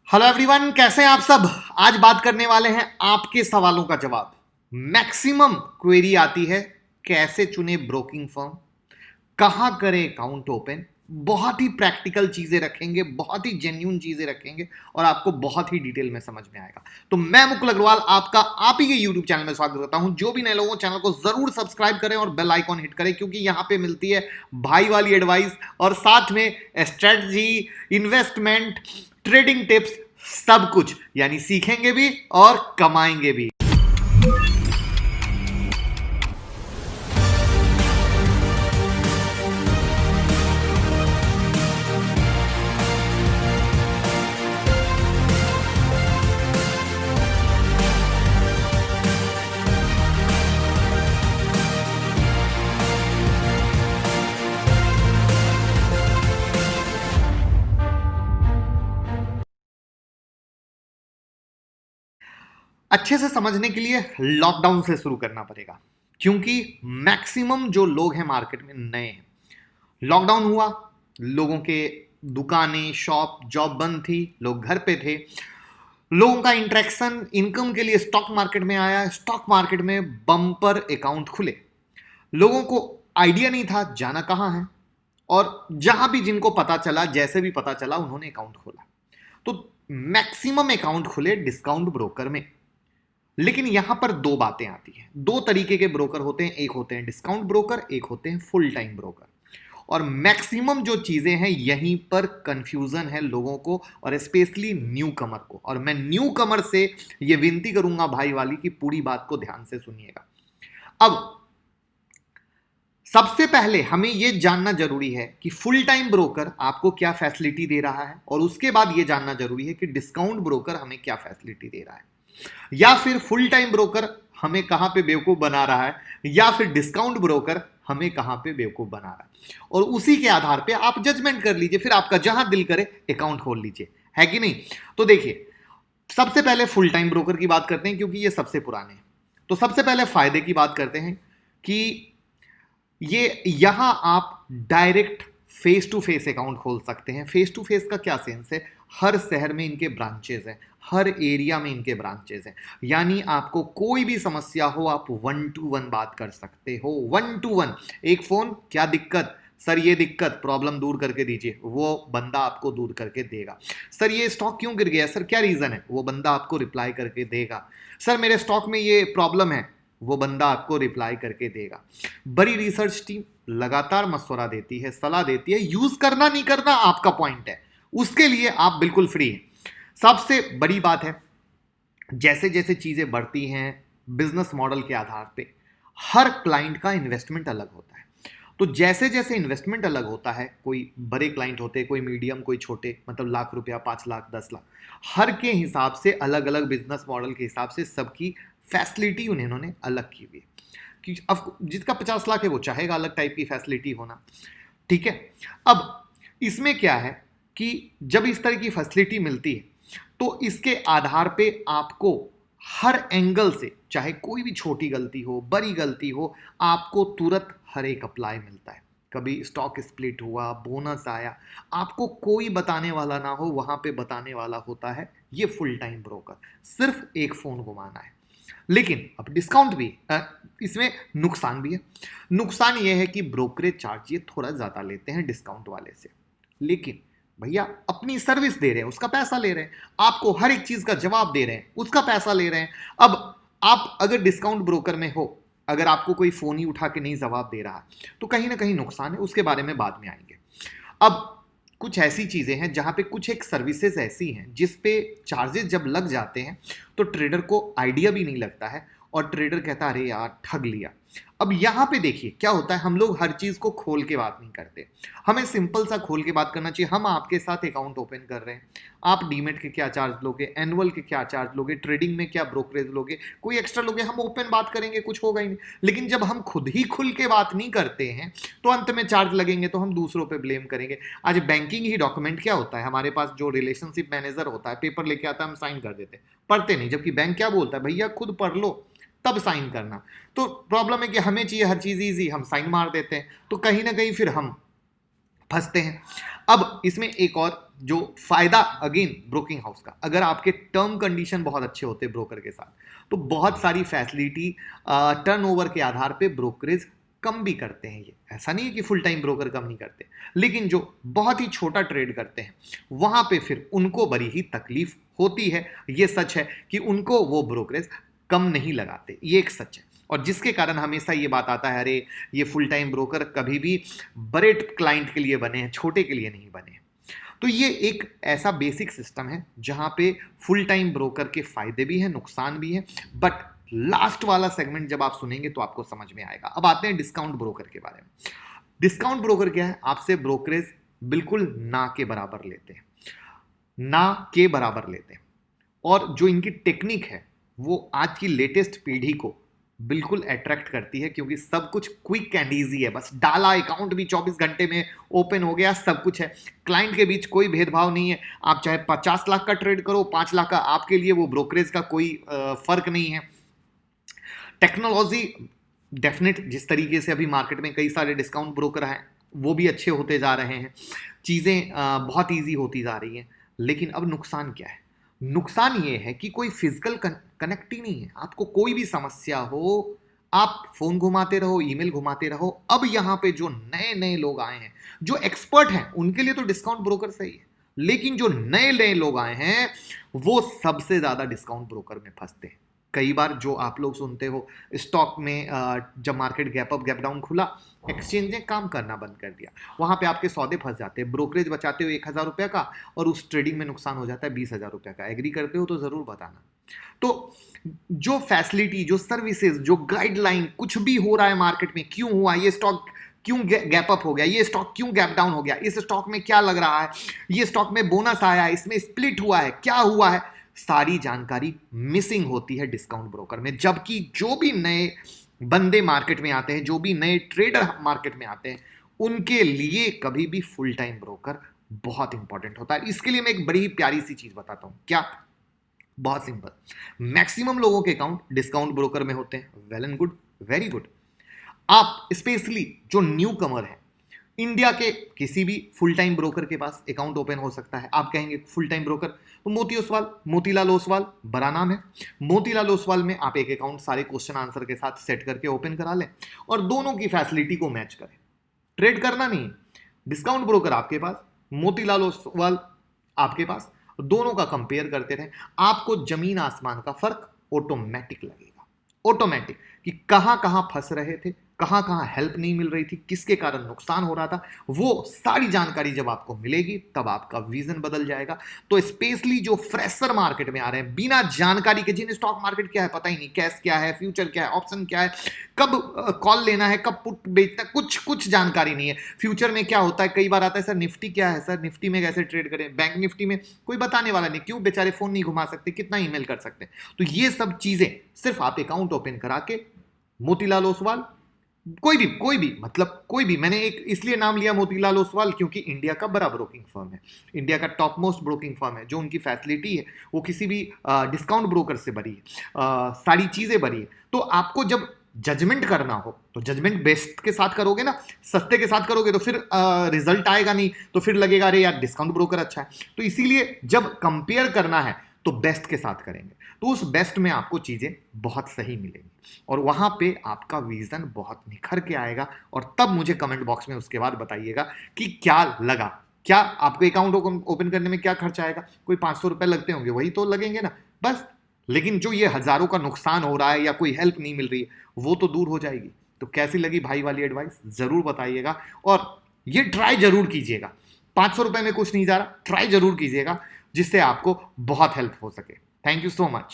Hello everyone, कैसे हैं आप सब। आज बात करने वाले हैं आपके सवालों का जवाब। मैक्सिमम क्वेरी आती है, कैसे चुने ब्रोकिंग फर्म, कहां करें अकाउंट ओपन। बहुत ही प्रैक्टिकल चीजें रखेंगे, बहुत ही जेन्युइन चीजें रखेंगे और आपको बहुत ही डिटेल में समझ में आएगा। तो मैं मुकुल अग्रवाल आपका आप ही के यूट्यूब चैनल में स्वागत करता हूं। जो भी नए लोगों चैनल को जरूर सब्सक्राइब करें और बेल आइकॉन हिट करें, क्योंकि यहां पे मिलती है भाई वाली एडवाइस और साथ में स्ट्रेटजी, इन्वेस्टमेंट, ट्रेडिंग टिप्स, सब कुछ। यानी सीखेंगे भी और कमाएंगे भी। अच्छे से समझने के लिए लॉकडाउन से शुरू करना पड़ेगा, क्योंकि मैक्सिमम जो लोग हैं मार्केट में नए हैं। लॉकडाउन हुआ, लोगों के दुकानें, शॉप, जॉब बंद थी, लोग घर पे थे। लोगों का इंटरेक्शन इनकम के लिए स्टॉक मार्केट में आया। स्टॉक मार्केट में बम्पर अकाउंट खुले। लोगों को आइडिया नहीं था जाना कहां है, और जहां भी जिनको पता चला, जैसे भी पता चला, उन्होंने अकाउंट खोला। तो मैक्सिमम अकाउंट खुले डिस्काउंट ब्रोकर में। लेकिन यहां पर दो बातें आती हैं। दो तरीके के ब्रोकर होते हैं, एक होते हैं डिस्काउंट ब्रोकर, एक होते हैं फुल टाइम ब्रोकर। और मैक्सिमम जो चीजें हैं, यहीं पर कंफ्यूजन है लोगों को, और स्पेशली न्यू कमर को। और मैं न्यू कमर से यह विनती करूंगा भाई वाली की पूरी बात को ध्यान से सुनिएगा। अब सबसे पहले हमें यह जानना जरूरी है कि फुल टाइम ब्रोकर आपको क्या फैसिलिटी दे रहा है, और उसके बाद यह जानना जरूरी है कि डिस्काउंट ब्रोकर हमें क्या फैसिलिटी दे रहा है। या फिर फुल टाइम ब्रोकर हमें कहां पे बेवकूफ बना रहा है, या फिर डिस्काउंट ब्रोकर हमें कहां पे बेवकूफ बना रहा है। और उसी के आधार पे आप जजमेंट कर लीजिए, फिर आपका जहां दिल करे अकाउंट खोल लीजिए, है कि नहीं। तो देखिए, सबसे पहले फुल टाइम ब्रोकर की बात करते हैं, क्योंकि ये सबसे पुराने हैं। तो सबसे पहले फायदे की बात करते हैं कि ये यहां आप direct face to face account खोल सकते हैं। फेस टू फेस का क्या सेंस है, हर शहर में इनके ब्रांचेज हैं, हर एरिया में इनके ब्रांचेज हैं। यानी आपको कोई भी समस्या हो, आप 1-to-1 बात कर सकते हो। 1-to-1, एक फोन, क्या दिक्कत सर, ये दिक्कत, प्रॉब्लम दूर करके दीजिए, वो बंदा आपको दूर करके देगा। सर ये स्टॉक क्यों गिर गया सर, क्या रीजन है, वो बंदा आपको रिप्लाई करके देगा। सर मेरे स्टॉक में ये प्रॉब्लम है, वो बंदा आपको रिप्लाई करके देगा। बड़ी रिसर्च टीम लगातार मशवरा देती है, सलाह देती है। यूज करना नहीं करना आपका पॉइंट है, उसके लिए आप बिल्कुल फ्री हैं। सबसे बड़ी बात है, जैसे जैसे चीजें बढ़ती हैं बिजनेस मॉडल के आधार पे, हर क्लाइंट का इन्वेस्टमेंट अलग होता है। तो जैसे जैसे इन्वेस्टमेंट अलग होता है, कोई बड़े क्लाइंट होते हैं, कोई मीडियम, कोई छोटे, मतलब लाख रुपया, 5 लाख, 10 लाख, हर के हिसाब से अलग अलग बिजनेस मॉडल के हिसाब से सबकी फैसिलिटी उन्होंने अलग की हुई है। कि अब जिसका 50 लाख है वो चाहेगा अलग टाइप की फैसिलिटी होना, ठीक है। अब इसमें क्या है कि जब इस तरह की फैसिलिटी मिलती है, तो इसके आधार पे आपको हर एंगल से, चाहे कोई भी छोटी गलती हो, बड़ी गलती हो, आपको तुरंत हर एक अप्लाई मिलता है। कभी स्टॉक स्प्लिट हुआ, बोनस आया, आपको कोई बताने वाला ना हो, वहां पे बताने वाला होता है ये फुल टाइम ब्रोकर। सिर्फ एक फोन घुमाना है। लेकिन अब डिस्काउंट भी, इसमें नुकसान भी है। नुकसान यह है कि ब्रोकरेज चार्ज ये थोड़ा ज्यादा लेते हैं डिस्काउंट वाले से। लेकिन भैया अपनी सर्विस दे रहे हैं, उसका पैसा ले रहे हैं, आपको हर एक चीज का जवाब दे रहे हैं, उसका पैसा ले रहे हैं। अब आप अगर डिस्काउंट ब्रोकर में हो, अगर आपको कोई फोन ही उठा के नहीं जवाब दे रहा, तो कहीं ना कहीं नुकसान है, उसके बारे में बाद में आएंगे। अब कुछ ऐसी चीजें हैं जहां पे कुछ एक सर्विसेज ऐसी हैं जिस पे चार्जेस जब लग जाते हैं तो ट्रेडर को आइडिया भी नहीं लगता है, और ट्रेडर कहता है अरे यार ठग लिया। अब यहां पे देखिए क्या होता है, हम लोग हर चीज को खोल के बात नहीं करते। हमें सिंपल सा खोल के बात करना चाहिए। हम आपके साथ अकाउंट ओपन कर रहे हैं, आप डीमेट के क्या चार्ज लोगे, एनुअल के क्या चार्ज लोगे, ट्रेडिंग में क्या ब्रोकरेज लोगे, कोई एक्स्ट्रा लोगे, हम ओपन बात करेंगे, कुछ होगा ही नहीं। लेकिन जब हम खुद ही खुल के बात नहीं करते हैं तो अंत में चार्ज लगेंगे तो हम दूसरों पे ब्लेम करेंगे। आज बैंकिंग ही डॉक्यूमेंट क्या होता है, हमारे पास जो रिलेशनशिप मैनेजर होता है, पेपर लेके आता है, हम साइन कर देते हैं, पढ़ते नहीं। जबकि बैंक क्या बोलता है, भैया खुद पढ़ लो तब साइन करना। तो प्रॉब्लम है कि हमें चाहिए हर चीज इजी, हम साइन मार देते हैं। तो कहीं ना कहीं फिर हम फंसते हैं। अब इसमें एक और जो फायदा अगेन ब्रोकिंग हाउस का, अगर आपके टर्म कंडीशन बहुत अच्छे होते हैं ब्रोकर के साथ, तो बहुत सारी फैसिलिटी टर्नओवर के आधार पे ब्रोकरेज कम भी करते हैं। ये ऐसा नहीं है कि फुल टाइम ब्रोकर कम नहीं करते, लेकिन जो बहुत ही छोटा ट्रेड करते हैं वहां पे फिर उनको बड़ी ही तकलीफ होती है। ये सच है कि उनको वो ब्रोकरेज कम नहीं लगाते, ये एक सच है। और जिसके कारण हमेशा ये बात आता है, अरे ये फुल टाइम ब्रोकर कभी भी बड़े क्लाइंट के लिए बने हैं, छोटे के लिए नहीं बने। तो ये एक ऐसा बेसिक सिस्टम है जहां पे फुल टाइम ब्रोकर के फायदे भी हैं, नुकसान भी हैं, बट लास्ट वाला सेगमेंट जब आप सुनेंगे तो आपको समझ में आएगा। अब आते हैं डिस्काउंट ब्रोकर के बारे में। डिस्काउंट ब्रोकर क्या है? आपसे ब्रोकरेज बिल्कुल ना के बराबर लेते हैं, ना के बराबर लेते हैं, और जो इनकी टेक्निक है वो आज की लेटेस्ट पीढ़ी को बिल्कुल अट्रैक्ट करती है, क्योंकि सब कुछ क्विक एंड ईजी है। बस डाला, अकाउंट भी 24 घंटे में ओपन हो गया, सब कुछ है। क्लाइंट के बीच कोई भेदभाव नहीं है। आप चाहे 50 लाख का ट्रेड करो, 5 लाख का, आपके लिए वो ब्रोकरेज का कोई फर्क नहीं है। टेक्नोलॉजी डेफिनेट, जिस तरीके से अभी मार्केट में कई सारे डिस्काउंट ब्रोकर हैं वो भी अच्छे होते जा रहे हैं, चीज़ें बहुत ईजी होती जा रही हैं। लेकिन अब नुकसान क्या है? नुकसान ये है कि कोई फिजिकल कनेक्ट ही नहीं है। आपको कोई भी समस्या हो, आप फोन घुमाते रहो, ईमेल घुमाते रहो। अब यहाँ पे जो नए नए लोग आए हैं, जो एक्सपर्ट हैं, उनके लिए तो डिस्काउंट ब्रोकर सही है, लेकिन जो नए नए लोग आए हैं वो सबसे ज्यादा डिस्काउंट ब्रोकर में फंसते हैं। कई बार जो आप लोग सुनते हो, स्टॉक में जब market gap up gap down खुला, एक्सचेंज ने काम करना बंद कर दिया, वहां पे आपके सौदे फंस जाते हैं। ब्रोकरेज बचाते हो 1,000 रुपये का और उस ट्रेडिंग में नुकसान हो जाता है 20,000 रुपये का। एग्री करते हो तो जरूर बताना। तो जो फैसिलिटी, जो सर्विसेज, जो गाइडलाइन, कुछ भी हो रहा है मार्केट में, क्यों हुआ ये स्टॉक, क्यों गैप अप हो गया, ये स्टॉक क्यों गैप डाउन हो गया, इस स्टॉक में क्या लग रहा है, ये स्टॉक में बोनस आया है, इसमें स्प्लिट हुआ है, क्या हुआ है, सारी जानकारी मिसिंग होती है डिस्काउंट ब्रोकर में। जबकि जो भी नए बंदे मार्केट में आते हैं, जो भी नए ट्रेडर मार्केट में आते हैं, उनके लिए कभी भी फुल टाइम ब्रोकर बहुत इंपॉर्टेंट होता है। इसके लिए मैं एक बड़ी प्यारी सी चीज बताता हूं। क्या? बहुत सिंपल। मैक्सिमम लोगों के अकाउंट डिस्काउंट ब्रोकर में होते हैं। Well and good, very good. आप स्पेशली जो न्यू कमर है, इंडिया के किसी भी फुल टाइम ब्रोकर के पास अकाउंट ओपन हो सकता है। आप कहेंगे फुल टाइम ब्रोकर, तो मोतीलाल ओसवाल बड़ा नाम है। मोतीलाल ओसवाल में आप एक अकाउंट सारे क्वेश्चन आंसर के साथ सेट करके ओपन करा लें और दोनों की फैसिलिटी को मैच करें। ट्रेड करना नहीं, डिस्काउंट ब्रोकर आपके पास, मोतीलाल ओसवाल आपके पास, दोनों का कंपेयर करते रहें। आपको जमीन आसमान का फर्क ऑटोमेटिक लगेगा, ऑटोमेटिक, कि कहां कहां फंस रहे थे, कहां कहां हेल्प नहीं मिल रही थी, किसके कारण नुकसान हो रहा था। वो सारी जानकारी जब आपको मिलेगी तब आपका विजन बदल जाएगा। तो स्पेशली जो फ्रेशर मार्केट में आ रहे हैं बिना जानकारी के, जिन्हें स्टॉक मार्केट क्या है पता ही नहीं, कैश क्या है, फ्यूचर क्या है, ऑप्शन क्या है, कब कॉल लेना है, कब पुट बेचना, कुछ जानकारी नहीं है। फ्यूचर में क्या होता है, कई बार आता है सर निफ्टी क्या है, सर निफ्टी में कैसे ट्रेड करें, बैंक निफ्टी में कोई बताने वाला नहीं, क्यों, बेचारे फोन नहीं घुमा सकते, कितना ईमेल कर सकते। तो ये सब चीजें सिर्फ आप अकाउंट ओपन करा के, मोतीलाल ओसवाल, कोई भी मतलब कोई भी, मैंने एक इसलिए नाम लिया मोतीलाल ओसवाल क्योंकि इंडिया का बड़ा ब्रोकिंग फर्म है, इंडिया का टॉप मोस्ट ब्रोकिंग फर्म है। जो उनकी फैसिलिटी है वो किसी भी डिस्काउंट ब्रोकर से बड़ी है, सारी चीजें बड़ी है। तो आपको जब जजमेंट करना हो तो जजमेंट बेस्ट के साथ करोगे ना, सस्ते के साथ करोगे तो फिर रिजल्ट आएगा नहीं, तो फिर लगेगा अरे यार डिस्काउंट ब्रोकर अच्छा है। तो इसीलिए जब कंपेयर करना है तो बेस्ट के साथ करेंगे, तो उस बेस्ट में आपको चीजें बहुत सही मिलेंगी और वहां पे आपका विजन बहुत निखर के आएगा। और तब मुझे कमेंट बॉक्स में उसके बाद बताइएगा कि क्या लगा, क्या आपको अकाउंट ओपन करने में क्या खर्चा आएगा। कोई 500 रुपए लगते होंगे, वही तो लगेंगे ना बस। लेकिन जो ये हजारों का नुकसान हो रहा है या कोई हेल्प नहीं मिल रही है, वो तो दूर हो जाएगी। तो कैसी लगी भाई वाली एडवाइस जरूर बताइएगा और ये ट्राई जरूर कीजिएगा। 500 रुपए में कुछ नहीं जा रहा, ट्राई जरूर कीजिएगा जिससे आपको बहुत हेल्प हो सके। Thank you so much.